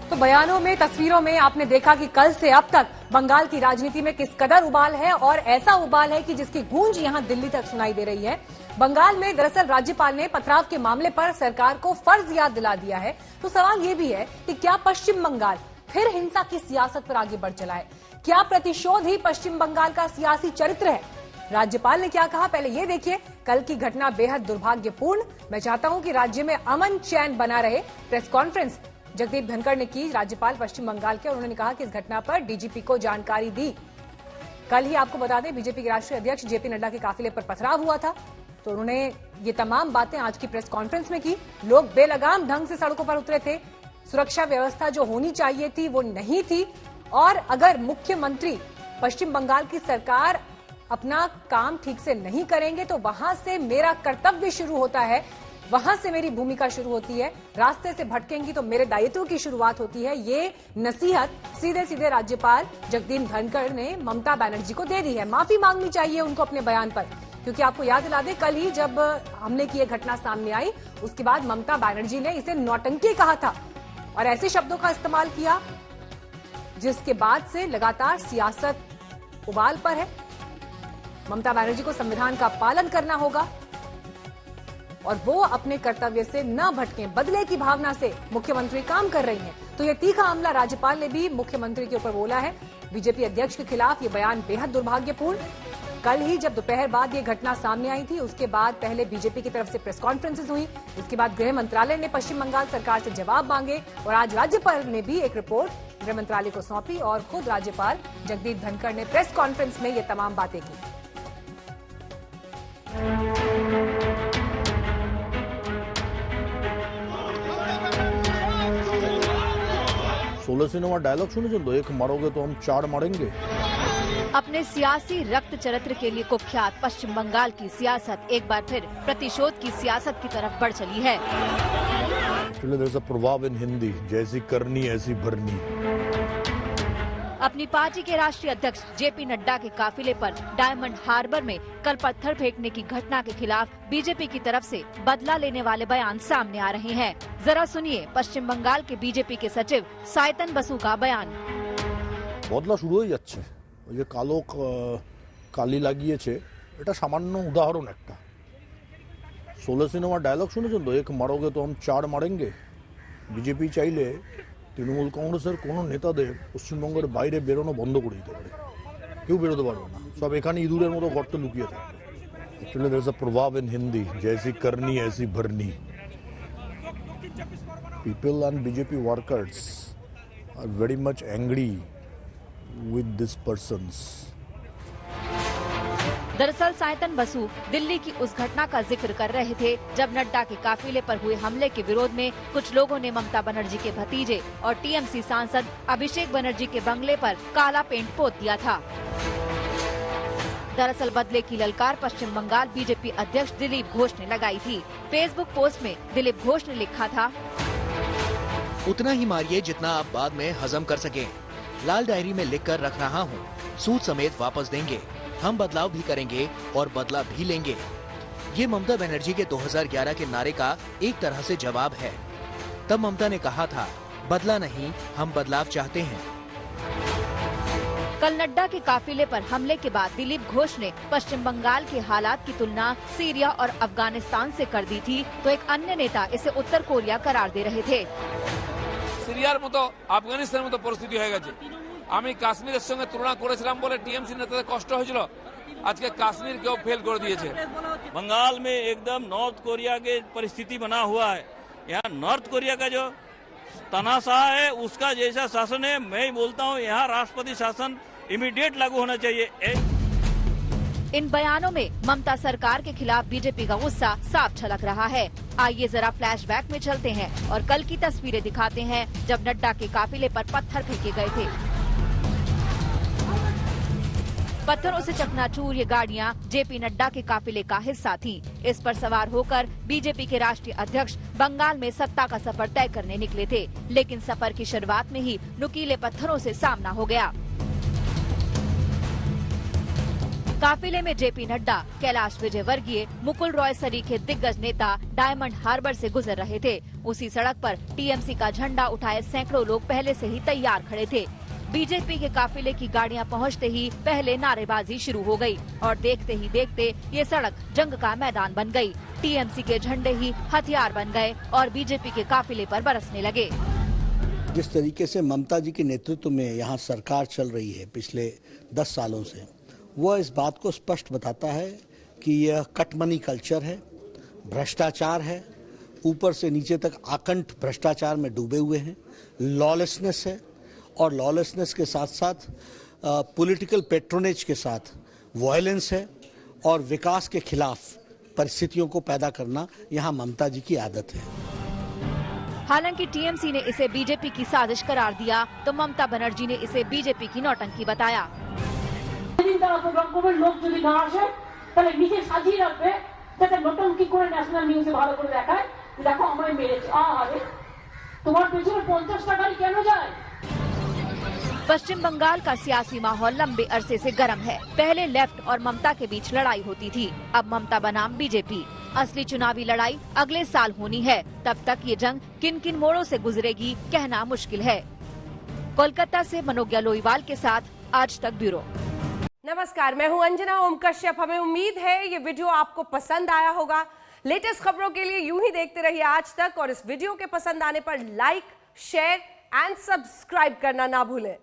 तो बयानों में, तस्वीरों में आपने देखा कि कल से अब तक बंगाल की राजनीति में किस कदर उबाल है, और ऐसा उबाल है कि जिसकी गूंज यहां दिल्ली तक सुनाई दे रही है। बंगाल में दरअसल राज्यपाल ने पथराव के मामले पर सरकार को फर्ज याद दिला दिया है। तो सवाल ये भी है कि क्या पश्चिम बंगाल फिर हिंसा की सियासत पर आगे बढ़ चला है? क्या प्रतिशोध ही पश्चिम बंगाल का सियासी चरित्र है? राज्यपाल ने क्या कहा, पहले ये देखिए। कल की घटना बेहद दुर्भाग्यपूर्ण। मैं चाहता हूं कि राज्य में अमन चैन बना रहे। प्रेस कॉन्फ्रेंस जगदीप धनखड़ ने की राज्यपाल पश्चिम बंगाल के, और उन्होंने कहा कि इस घटना पर डीजीपी को जानकारी दी। कल ही आपको बता दें, बीजेपी के राष्ट्रीय अध्यक्ष जेपी नड्डा के काफिले पर पथराव हुआ था, तो उन्होंने ये तमाम बातें आज की प्रेस कॉन्फ्रेंस में की। लोग बेलगाम ढंग से सड़कों पर उतरे थे। सुरक्षा व्यवस्था जो होनी चाहिए थी वो नहीं थी, और अगर मुख्यमंत्री पश्चिम बंगाल की सरकार अपना काम ठीक से नहीं करेंगे तो वहां से मेरा कर्तव्य शुरू होता है, वहां से मेरी भूमिका शुरू होती है। रास्ते से भटकेंगी तो मेरे दायित्व की शुरुआत होती है। ये नसीहत सीधे सीधे राज्यपाल जगदीप धनखड़ ने ममता बनर्जी को दे दी है। माफी मांगनी चाहिए उनको अपने बयान पर, क्योंकि आपको याद दिला दें, कल ही जब हमले की यह घटना सामने आई, उसके बाद ममता बनर्जी ने इसे नौटंकी कहा था और ऐसे शब्दों का इस्तेमाल किया, जिसके बाद से लगातार सियासत उबाल पर है। ममता बनर्जी को संविधान का पालन करना होगा और वो अपने कर्तव्य से न भटकें। बदले की भावना से मुख्यमंत्री काम कर रही हैं। तो ये तीखा हमला राज्यपाल ने भी मुख्यमंत्री के ऊपर बोला है। बीजेपी अध्यक्ष के खिलाफ ये बयान बेहद दुर्भाग्यपूर्ण। कल ही जब दोपहर बाद ये घटना सामने आई थी, उसके बाद पहले बीजेपी की तरफ से प्रेस कॉन्फ्रेंसेस हुई, उसके बाद गृह मंत्रालय ने पश्चिम बंगाल सरकार से जवाब मांगे, और आज राज्यपाल ने भी एक रिपोर्ट गृह मंत्रालय को सौंपी, और खुद राज्यपाल जगदीप धनखड़ ने प्रेस कॉन्फ्रेंस में ये तमाम बातें की। 16 सिनेमा डायलॉग सुने तो एक मारोगे तो हम 4 मारेंगे। अपने सियासी रक्त चरित्र के लिए कुख्यात पश्चिम बंगाल की सियासत एक बार फिर प्रतिशोध की सियासत की तरफ बढ़ चली है। प्रभाव इन हिंदी, जैसी करनी ऐसी भरनी। अपनी पार्टी के राष्ट्रीय अध्यक्ष जेपी नड्डा के काफिले पर डायमंड हार्बर में कल पत्थर फेंकने की घटना के खिलाफ बीजेपी की तरफ से बदला लेने वाले बयान सामने आ रहे हैं। जरा सुनिए पश्चिम बंगाल के बीजेपी के सचिव साइतन बसु का बयान। बदला शुरू হয়ে যাচ্ছে। যে কালো কালি লাগিয়েছে এটা সামান্য উদাহরণ একটা। 16 সিনেমা ডায়লগ শুনেছেন তো, এক মারোগে তো हम 4 মারেंगे। বিজেপি চাইলে তৃণমূল কংগ্রেসের কোনো নেতাদের পশ্চিমবঙ্গের বাইরে বেরোনো বন্ধ করে দিতে পারে। কেউ বেরোতে পারবে না, সব এখানে ইঁদুরের মতো গর্তে লুকিয়ে থাকবে। एक्चुअली देयर इज अ प्रभाव इन हिंदी, जैसी करनी ऐसी भरनी। People and BJP workers are very much angry with these persons. दरअसल साइतन बसु दिल्ली की उस घटना का जिक्र कर रहे थे जब नड्डा के काफिले पर हुए हमले के विरोध में कुछ लोगों ने ममता बनर्जी के भतीजे और टीएमसी सांसद अभिषेक बनर्जी के बंगले पर काला पेंट पोत दिया था। दरअसल बदले की ललकार पश्चिम बंगाल बीजेपी अध्यक्ष दिलीप घोष ने लगाई थी। फेसबुक पोस्ट में दिलीप घोष ने लिखा था, उतना ही मारिए जितना आप बाद में हजम कर सकें। लाल डायरी में लिख कर रख रहा हूँ, सूद समेत वापस देंगे। हम बदलाव भी करेंगे और बदला भी लेंगे। ये ममता बनर्जी के 2011 के नारे का एक तरह से जवाब है। तब ममता ने कहा था, बदला नहीं, हम बदलाव चाहते हैं। कल नड्डा के काफिले पर हमले के बाद दिलीप घोष ने पश्चिम बंगाल के हालात की तुलना सीरिया और अफगानिस्तान से कर दी थी, तो एक अन्य नेता इसे उत्तर कोरिया करार दे रहे थे। সিরিয়ার মতো আফগানিস্তানের মতো পরিস্থিতি হয়ে গেছে। আমি কাশ্মীরের সঙ্গে তুলনা করেছিলাম বলে টিএমসি নেতাদের কষ্ট হয়েছিল, আজকে কাশ্মীরকেও फेल कर दिए। बंगाल में एकदम नॉर्थ कोरिया के परिस्थिति बना हुआ है। यहाँ नॉर्थ कोरिया का जो तानाशाह है उसका जैसा शासन है। मैं ही बोलता हूँ यहाँ राष्ट्रपति शासन इमीडिएट लागू होना चाहिए। इन बयानों में ममता सरकार के खिलाफ बीजेपी का गुस्सा साफ झलक रहा है। आइए जरा फ्लैशबैक में चलते हैं और कल की तस्वीरें दिखाते हैं जब नड्डा के काफिले पर पत्थर फेंके गए थे। पत्थरों से चकनाचूर ये गाड़ियां जेपी नड्डा के काफिले का हिस्सा थीं। इस पर सवार होकर बीजेपी के राष्ट्रीय अध्यक्ष बंगाल में सत्ता का सफर तय करने निकले थे, लेकिन सफर की शुरुआत में ही नुकीले पत्थरों से सामना हो गया। काफिले में जेपी नड्डा, कैलाश विजयवर्गीय, मुकुल रॉय सरीखे दिग्गज नेता डायमंड हार्बर से गुजर रहे थे। उसी सड़क पर टीएमसी का झंडा उठाए सैकड़ों लोग पहले से ही तैयार खड़े थे। बीजेपी के काफिले की गाड़ियां पहुंचते ही पहले नारेबाजी शुरू हो गई और देखते ही देखते ये सड़क जंग का मैदान बन गई। टीएमसी के झंडे ही हथियार बन गए और बीजेपी के काफिले पर बरसने लगे। जिस तरीके से ममता जी के नेतृत्व में यहाँ सरकार चल रही है पिछले 10 सालों से, वह इस बात को स्पष्ट बताता है कि यह कटमनी कल्चर है, भ्रष्टाचार है, ऊपर से नीचे तक आकंठ भ्रष्टाचार में डूबे हुए हैं, लॉलेसनेस है और लॉलेसनेस के साथ साथ पॉलिटिकल पेट्रोनेज के साथ वायलेंस है और विकास के खिलाफ परिस्थितियों को पैदा करना यहाँ ममता जी की आदत है। हालांकि टीएमसी ने इसे बीजेपी की साजिश करार दिया तो ममता बनर्जी ने इसे बीजेपी की नौटंकी बताया। লোক যদি না আসে তাহলে নিজে সাজিয়ে রাখবে যাতে নতুনকি করে ন্যাশনাল নিউজে ভালো করে দেখায় দেখো আমায় মেরেছে আরে তোমার পেছনে 50টা গাড়ি কেন যায়। पश्चिम बंगाल का सियासी माहौल लंबे अरसे से गर्म है। पहले लेफ्ट और ममता के बीच लड़ाई होती थी, अब ममता बनाम बीजेपी। असली चुनावी लड़ाई अगले साल होनी है, तब तक ये जंग किन किन मोड़ों से गुजरेगी कहना मुश्किल है। कोलकाता से मनोज्ञा लोईवाल के साथ आज तक ब्यूरो। नमस्कार, मैं हूं अंजना ओम कश्यप। हमें उम्मीद है ये वीडियो आपको पसंद आया होगा। लेटेस्ट खबरों के लिए यूं ही देखते रहिए आज तक और इस वीडियो के पसंद आने पर लाइक, शेयर एंड सब्सक्राइब करना ना भूलें।